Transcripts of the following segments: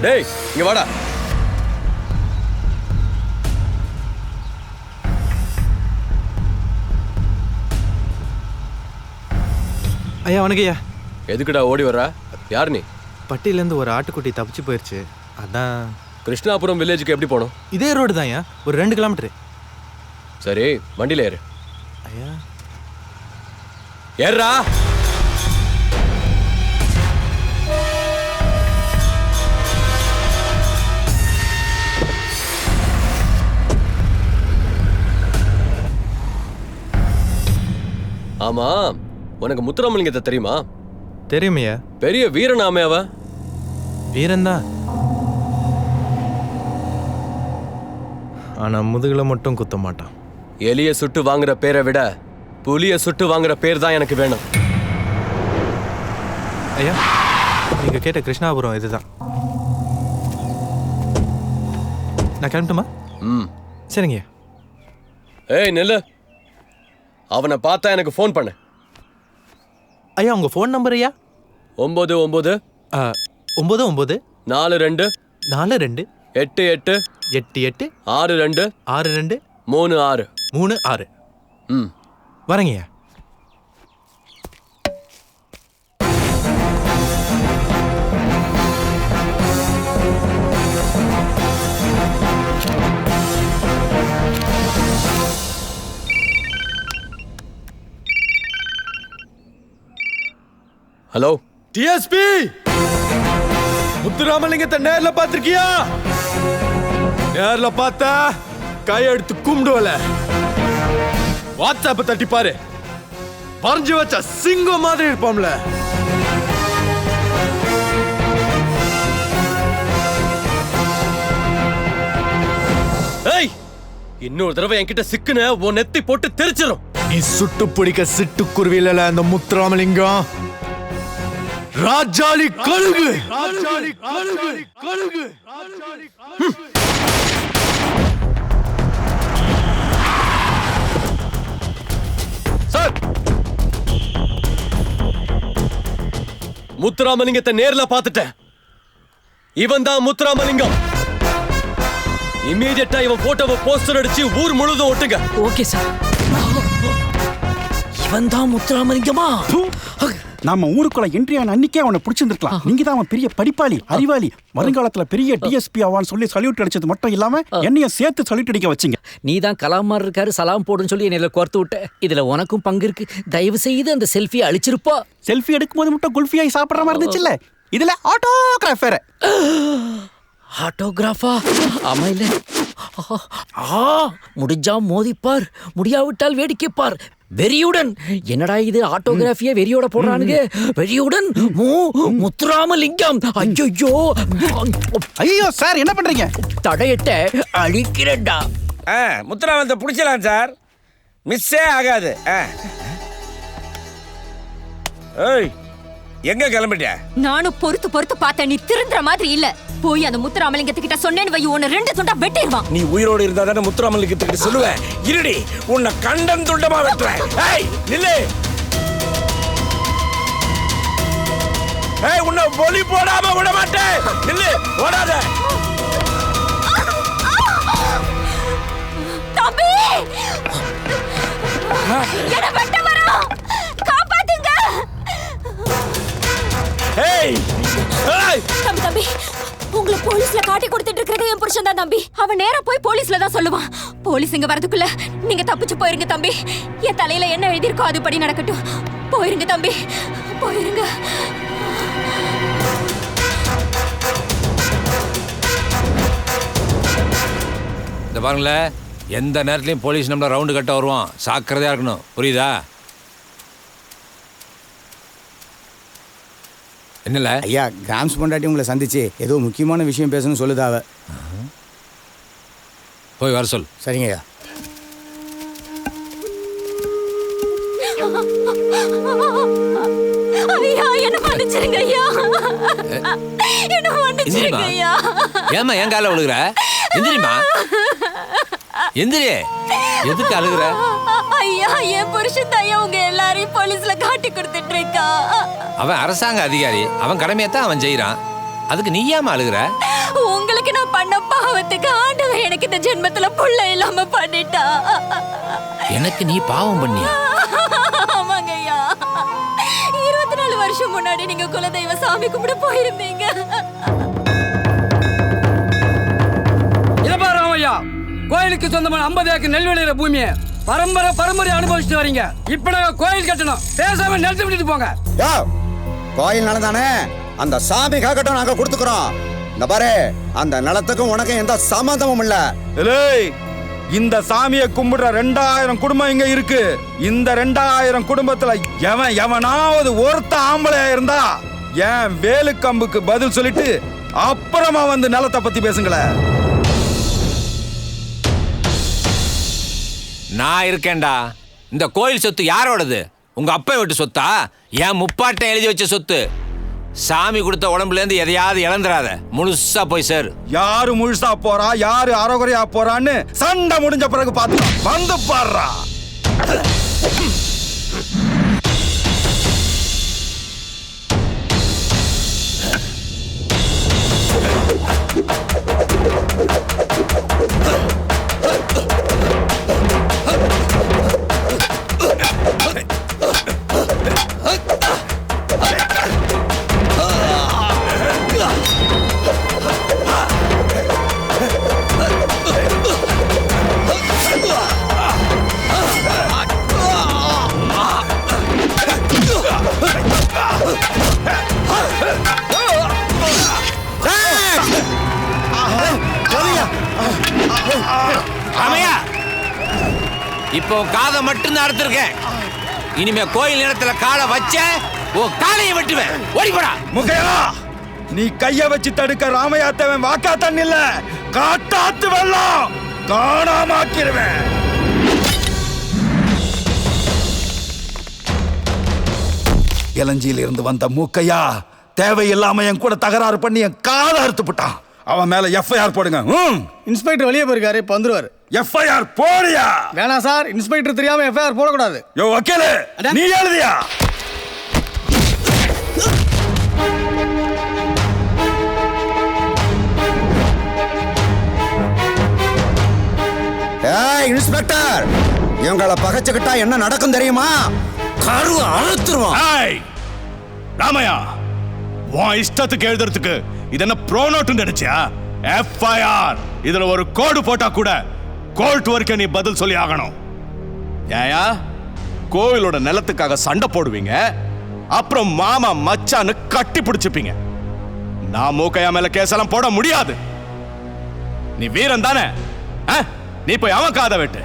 டேய் இங்க வாடா. ஐயா வணக்கம் ஐயா. எதுக்குடா ஓடி வர்ற? யார் நீ? பட்டியிலேருந்து ஒரு ஆட்டுக்குட்டி தப்பிச்சு போயிடுச்சு, அதான். கிருஷ்ணாபுரம் வில்லேஜுக்கு எப்படி போகணும்? இதே ரோடு தான் ஐயா, ஒரு 2 கிலோமீட்டரு. சரி வண்டியில் ஏறு. ஐயா ஏறா. ஆமா, உனக்கு முத்துராமலிங்கத்தை தெரியுமா? தெரியுமையா. பெரிய வீரனாமே அவ. வீரன்தான், ஆனா முதுகுல மட்டும் குத்த மாட்டான். எலிய சுட்டு வாங்குற பேரை விட புலிய சுட்டு வாங்குற பேர் தான் எனக்கு வேணும். ஐயா நீங்க கேட்ட கிருஷ்ணாபுரம் இதுதான். நான் கிளம்பட்டுமா? சரிங்க. ஏய் நெல்லு, அவனை பார்த்தா எனக்கு ஃபோன் பண்ணு. ஐயா உங்க ஃபோன் நம்பர் ஐயா? 99 99 42 42 88 88 62 62 36 36. வரங்கய்யா. ஹலோ டிஎஸ்பி, முத்துராமலிங்கத்தை நேர்ல பாத்திருக்கியா? நேர்ல பார்த்தா கையெடுத்து கும்பிடுவல. வாட்ஸ்அப்பை தட்டி பாரு, பறிஞ்சு வச்ச சிங்கம் மாதிரி இருப்போம்ல. ஏய், இன்னொரு தடவை என்கிட்ட சிக்குன உன் நெத்தி போட்டு தெரிச்சிடும். நீ சுட்டு பிடிக்க சிட்டுக்குருவில அந்த முத்துராமலிங்கம் ராஜாளி கழுகு. ராஜாளி கழுகு கழுகு. சார், முத்துராமலிங்கத்தை நேர்ல பார்த்துட்டேன். இவன் தான் முத்துராமலிங்கம். இமீடியட்டா இவன் போட்டோவை போஸ்டர் அடிச்சு ஊர் முழுதும் ஒட்டுங்க. Okay sir. இவன் தான் முத்துராமலிங்கமா? நாம ஊருக்குள்ள என்ட்ரியான அன்னைக்கே அவனை பிடிச்சிருந்துருக்கலாம். நீங்க தான் அவன் பெரிய படிப்பாளி, அறிவாளி, வருங்காலத்துல பெரிய டிஎஸ்பி ஆவான்னு சொல்லி சல்யூட் அடிச்சது மட்டும் இல்லாம என்னையும் சேர்த்து சல்யூட் அடிக்க வச்சிங்க. நீ தான் கலாம் மாதிரி இருக்காரு, சலாம் போடுன்னு சொல்லி என்னையில கோர்த்து விட்ட. இதுல உனக்கும் பங்கு இருக்கு. தயவு செய்து அந்த செல்ஃபியை அழிச்சிருப்பா. செல்ஃபி எடுக்கும்போது மட்டும் குல்ஃபியாய் சாப்பிடுற மாதிரி இருந்துச்சுல்ல, இதுல ஆட்டோகிராஃபர். ஆட்டோகிராஃபா? ஆமா இல்ல. முடிஞ்சா மோதிப்பார், முடியாவிட்டால் வேடிக்கைப்பார். வெறியுடன். என்னடா இது, ஆட்டோகிராஃபியே வெறியோட போடுறானுங்க. வெறியுடன் முத்துராமலிங்கம். ஐயோ ஐயோ சார், என்ன பண்றீங்க? தடையிட்ட அழிக்கிறேன்டா. முத்துராமலிங்கத்தை பிடிச்சலாம் சார், மிஸ்ஸே ஆகாது. ஏய், எங்க கிளம்பிட்ட? நானும் பொறுத்து பொறுத்து பார்த்தேன், நீ திருந்துற மாதிரி இல்ல. போய் அந்த முத்துராமலிங்கத்துக்கிட்ட சொன்னேன்னு வை, உன்னை 2 துண்டா வெட்டிடுவான். நீ உயிரோடு இருந்தா தானே முத்துராமலிங்கத்துக்கிட்ட சொல்லுவேன். இருடி, உன்னை கண்டம் துண்டமா வெட்டுறேன். ஏய் நில்லு. ஏய், உன்னை ஒலி போடாம விட மாட்டேன். நில்லு, ஓடாத. தம்பி, என்ன வெட்ட வரோம், காப்பாத்துங்க. ஏய் ஏய், தம்பி தம்பி, உங்களை போலீஸ்ல காட்டி கொடுத்துட்டு இருக்கிறது என் புருஷன் தான் தம்பி. அவன் நேரா போய் போலீஸ்ல தான் சொல்லுவான். போலீஸ் இங்க வரதுக்குள்ள நீங்க தப்பிச்சு போயிருங்க தம்பி. என் தலையில என்ன எழுதியிருக்கோ அதுபடி நடக்கட்டும். போயிருங்க தம்பி, போயிருங்க. இந்த பாருங்களேன், எந்த நேரத்துலையும் போலீஸ் நம்மள ரவுண்டு கட்ட வருவான். சாக்கிரதையா இருக்கணும், புரியுதா? என்னல ஐயா, கிராம்ஸ் பொண்டாட்டி உங்களை சந்திச்சு ஏதோ முக்கியமான விஷயம் பேசணும்னு சொல்லுதாவ. போய் வர சொல். சரிங்க ஐயா. ஐயா, என்ன மன்னிச்சிருங்க ஐயா. என்ன மன்னிச்சிருங்க ஐயா. ஏமா என் கால விழுகுற? எந்திரிமா, எந்திரி. எதுக்கு அழுகுற? ஐயா, என் புருஷன் ஐயா உங்க எல்லாரையும் போலீஸ்ல காட்டி கொடுத்துட்டு இருக்கா. அவன் அரசாங்க அதிகாரி, அவன் கடமையத்தான் அவன் செய்யறான். அதுக்கு நீ ஏன் அழுகுற? உங்களுக்கு நான் பண்ண பாவத்துக்கு ஆண்டவன் எனக்கு இந்த ஜென்மத்துல புள்ள இல்லாம பண்ணிட்டா. எனக்கு நீ பாவம் பண்ணியா? ஆமாங்க ஐயா. 24 வருஷம் முன்னாடி நீங்க குலதெய்வ சாமி கும்பிட போயிருந்தீங்க. ஐயா, கோயிலுக்கு சொந்தமான 50 ஏக்கர் நெல் விளையிற பூமியை பரம்பரை அனுபவிச்சுட்டு வரீங்க. இப்ப நாங்க கோயில் கட்டணும், பேசாம நிறுத்தி விட்டுட்டு போங்க. கோயில் நிலம் தானே, அந்த சாமி காக்கட்டும், நாங்க கொடுத்துக்கிறோம். இந்த பாரு, அந்த நிலத்துக்கும் உனக்கும் எந்த சம்பந்தமும் இல்ல. இந்த சாமியை கும்பிடுற 2000 குடும்பம் இங்க இருக்கு. இந்த 2000 குடும்பத்துல எவனாவது ஒருத்த ஆம்பளையா இருந்தா என் வேலு கம்புக்கு பதில் சொல்லிட்டு அப்புறமா வந்து நிலத்தை பத்தி பேசுங்களேன். நான் இருக்கேன்டா. இந்த கோயில் சொத்து யாரோடது? உங்க அப்பா வீட்டு சொத்தா? என் முப்பாட்டை எழுதி வச்ச சொத்து. சாமி கொடுத்த உடம்புல இருந்து எதையாவது இழந்துராத, முழுசா போய் சேர். யாரு முழுசா போறா, யாரு அறகுறையா போறான்னு சண்டை முடிஞ்ச பிறகு பார்த்து வந்து பாடுறா. இப்போ காதை மட்டும்தான் அறுத்திருக்கேன். இனிமே கோயில் நேரத்துல காலை வச்ச உன் காலையை வெட்டுவேன். ஓடி போடா. முகையா, நீ கைய வச்சு தடுக்க ராமையாத்தவன் வாக்கா தண்ணி இல்ல, காட்டாத்து வெள்ளம் காணாமாக்கிடுவேன். இளஞ்சியில இருந்து வந்த மூக்கையா தேவையில்லாம என் கூட தகராறு பண்ணி என் காதை அறுத்து விட்டான். அவன் மேல எஃப்ஐஆர் போடுங்க. இன்ஸ்பெக்டர் வெளியே போயிருக்காரு, இப்ப வந்துருவாரு. எஃப்ஐஆர் போடுயா. வேணாம் சார், இன்ஸ்பெக்டர் தெரியாம எஃப்ஐஆர் போடக்கூடாது. யோ வக்கீலே, நீ எழுதியா? இன்ஸ்பெக்டர், இவங்களை பகைச்சுக்கிட்டா என்ன நடக்கும் தெரியுமா? கருவ அழுத்துருவோம். ராமையா, உன் இஷ்டத்துக்கு எழுதுறதுக்கு இது என்ன ப்ரோனோட் நினைச்சியா? எஃப்ஐஆர் இதுல ஒரு கோடு போட்டா கூட கோர்ட் வரைக்கும் நீ பதில் சொல்லி ஆகணும். ஏயா, கோவிலோட நிலத்துக்காக சண்டை போடுவீங்க, அப்புறம் மாமா மச்சான்னு கட்டி பிடிச்சுப்பீங்க. நான் மூக்கையா மேல கேஸ் எல்லாம் போட முடியாது. நீ வீரன் தானே? நீ போய் அவன் காதை வெட்டு,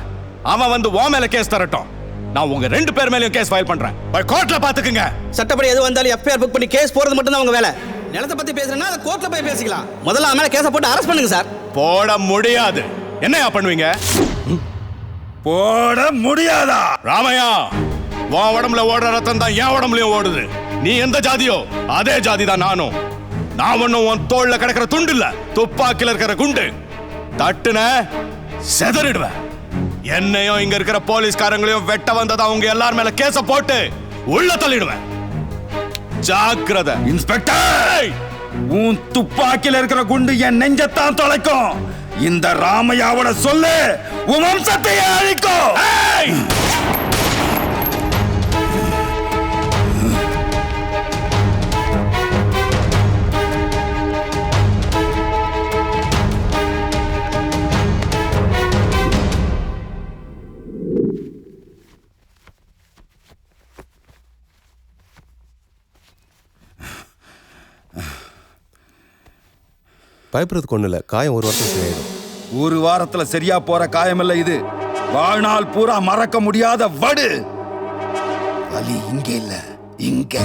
அவன் வந்து உன் மேல கேஸ் தரட்டும். நான் உங்க 2 பேர் மேலயும் கேஸ் ஃபைல் பண்றேன். போய் கோர்ட்ல பாத்துக்குங்க. சட்டப்படி எது வந்தாலும் எஃப்ஐஆர் புக் பண்ணி கேஸ் போறது மட்டும் தான் உங்க வேலை. நிலத்தை பத்தி பேசுறேன்னா அதை கோர்ட்ல போய் பேசிக்கலாம். முதல்ல அவன் மேல கேஸை போட்டு அரெஸ்ட் பண்ணுங்க சார். போட முடியாது. என்னையா பண்ணுவீங்க? போட முடியாதா? ராமையா, உன் உடம்புல ஓடுற ரத்தம் தான் என் உடம்புலயும் ஓடுது. நீ எந்த ஜாதியோ அதே ஜாதி தான் நானும். நான் ஒண்ணும் உன் தோல்ல கிடக்கிற துண்டு இல்ல, துப்பாக்கில இருக்கிற குண்டு. தட்டுன செதறிடுவேன். என்னையும் இங்க இருக்கிற போலீஸ்காரங்களையும் வெட்ட வந்ததா அவங்க எல்லார் மேல கேஸ போட்டு உள்ள தள்ளிடுவேன். ஜாக்கிரதை. இன்ஸ்பெக்டர், உன் துப்பாக்கில இருக்கிற குண்டு என் நெஞ்சத்தான் தொலைக்கும். இந்த ராமையாவோட சொல்லு உன் வம்சத்தை அழிக்கும். பயப்படுறதுக்கு ஒண்ணு இல்ல, காயம் 1 வாரத்துல சரியாயிடும். 1 வாரத்துல சரியா போற காயம் இல்ல இது, வாழ்நாள் பூரா மறக்க முடியாத வடு. வலி இங்க இல்ல, இங்க.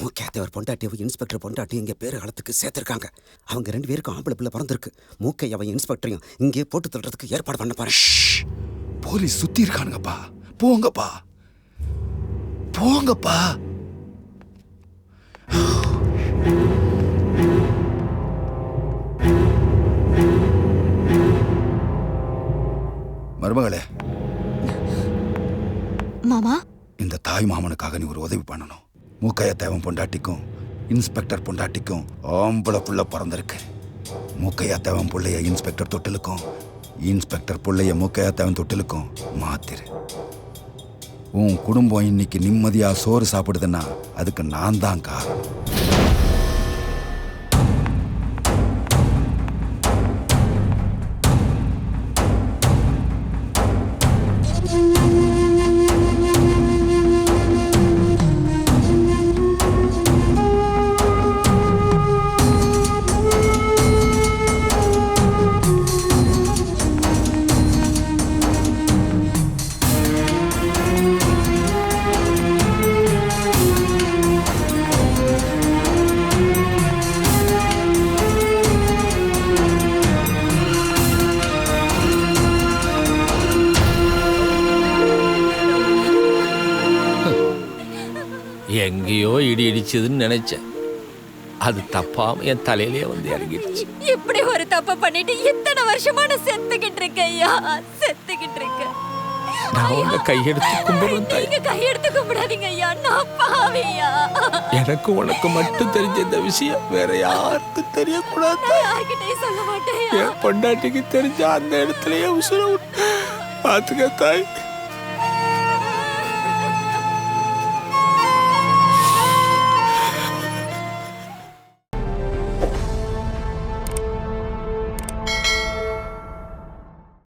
மூக்கையாத்தவர் பொண்டாட்டியவும் இன்ஸ்பெக்டர் பொண்டாட்டியும் இங்கே பேர் காலத்துக்கு சேர்த்துருக்காங்க. அவங்க 2 பேருக்கும் ஆம்பளை பிள்ளை பிறந்திருக்கு. மூக்கை அவன் இன்ஸ்பெக்டரையும் இங்கே போட்டு தள்ளுறதுக்கு ஏற்பாடு பண்ண பாரு. போலீஸ் சுத்தி இருக்கானுங்கப்பா. போங்கப்பா போங்கப்பா. மருமகளே, மாமா, இந்த தாய் மாமனுக்காக நீ ஒரு உதவி பண்ணணும். மூக்கைய தேவன் பொண்டாட்டிக்கும் இன்ஸ்பெக்டர் பொண்டாட்டிக்கும் ஆம்பளை புள்ள பிறந்திருக்கு. மூக்கையா தேவன் பிள்ளைய இன்ஸ்பெக்டர் தொட்டிலுக்கும் இன்ஸ்பெக்டர் பிள்ளைய மூக்கையா தேவன் தொட்டிலுக்கும் மாத்திரு. உன் குடும்பம் இன்னைக்கு நிம்மதியா சோறு சாப்பிடுதுன்னா அதுக்கு நான் தான் காரணம். எங்கேயோ இடி இடிச்சதுன்னு நினைச்சேன். அது தப்பாம என் தலையிலே வந்து இறங்கிடுச்சு. இப்படி ஒரு தப்பு பண்ணிட்டு இத்தனை வருஷமா நான் செத்துக்கிட்டு இருக்கேன் ஐயா, செத்துக்கிட்டு இருக்கேன். நான் உங்க கையெடுத்து கும்பிடுறேன் தாய். நீங்க கையெடுத்து கும்பிடாதீங்க ஐயா, நான் பாவியா. எனக்கு உனக்கு மட்டும் தெரிஞ்ச இந்த விஷயம் வேற யாருக்கும் தெரியக்கூடாது. யார்கிட்டயும் சொல்ல மாட்டேன். என் பொண்டாட்டிக்கு தெரிஞ்ச அந்த இடத்துலயே உசுர பாத்துக்க தாய்.